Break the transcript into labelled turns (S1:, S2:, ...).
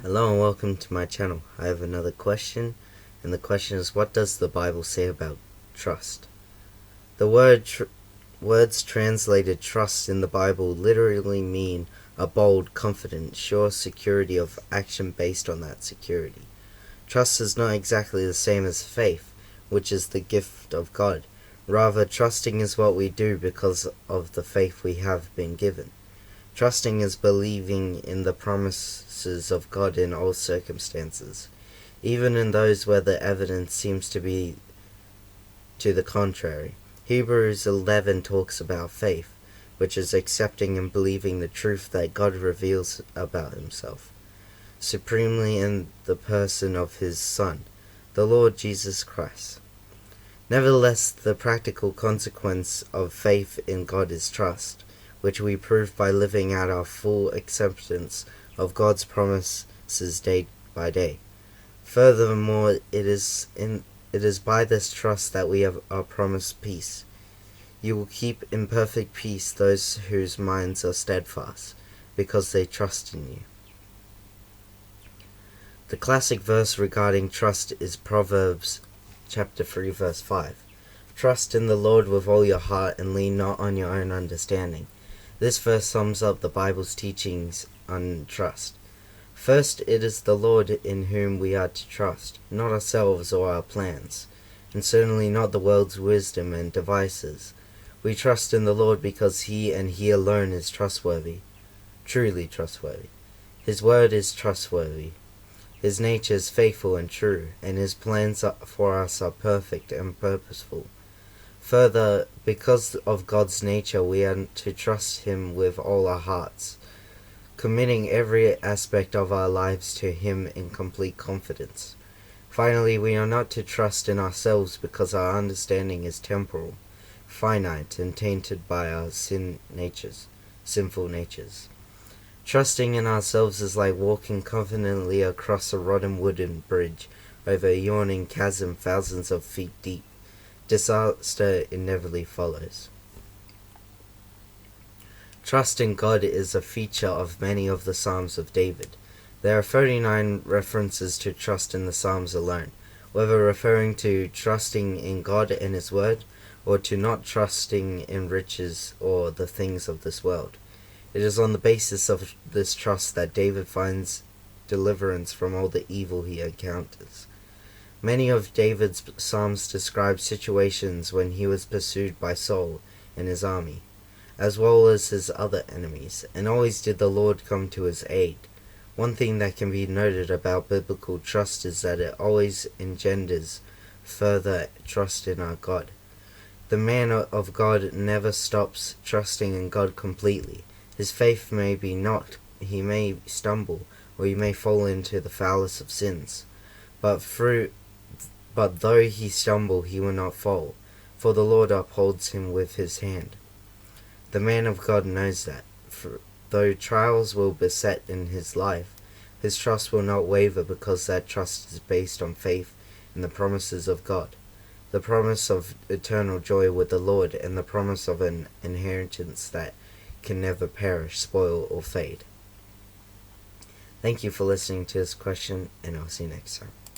S1: Hello and welcome to my channel. I have another question, and the question is, what does the Bible say about trust? The words translated trust in the Bible literally mean a bold, confident, sure security of action based on that security. Trust is not exactly the same as faith, which is the gift of God. Rather, trusting is what we do because of the faith we have been given. Trusting is believing in the promises of God in all circumstances, even in those where the evidence seems to be to the contrary. Hebrews 11 talks about faith, which is accepting and believing the truth that God reveals about himself, supremely in the person of his Son, the Lord Jesus Christ. Nevertheless, the practical consequence of faith in God is trust, which we prove by living out our full acceptance of God's promises day by day. Furthermore, it is by this trust that we are promised peace. You will keep in perfect peace those whose minds are steadfast, because they trust in you. The classic verse regarding trust is Proverbs chapter 3 verse 5. Trust in the Lord with all your heart and lean not on your own understanding. This verse sums up the Bible's teachings on trust. First, it is the Lord in whom we are to trust, not ourselves or our plans, and certainly not the world's wisdom and devices. We trust in the Lord because He and He alone is trustworthy, truly trustworthy. His word is trustworthy. His nature is faithful and true, and His plans for us are perfect and purposeful. Further, because of God's nature, we are to trust Him with all our hearts, committing every aspect of our lives to Him in complete confidence. Finally, we are not to trust in ourselves because our understanding is temporal, finite, and tainted by our sinful natures. Trusting in ourselves is like walking confidently across a rotten wooden bridge over a yawning chasm thousands of feet deep. Disaster inevitably follows. Trust in God is a feature of many of the Psalms of David. There are 39 references to trust in the Psalms alone, whether referring to trusting in God and His Word, or to not trusting in riches or the things of this world. It is on the basis of this trust that David finds deliverance from all the evil he encounters. Many of David's psalms describe situations when he was pursued by Saul and his army, as well as his other enemies, and always did the Lord come to his aid. One thing that can be noted about biblical trust is that it always engenders further trust in our God. The man of God never stops trusting in God completely. His faith may be knocked, he may stumble, or he may fall into the foulest of sins. But though he stumble, he will not fall, for the Lord upholds him with his hand. The man of God knows that, for though trials will beset in his life, his trust will not waver because that trust is based on faith in the promises of God, the promise of eternal joy with the Lord, and the promise of an inheritance that can never perish, spoil, or fade. Thank you for listening to this question, and I'll see you next time.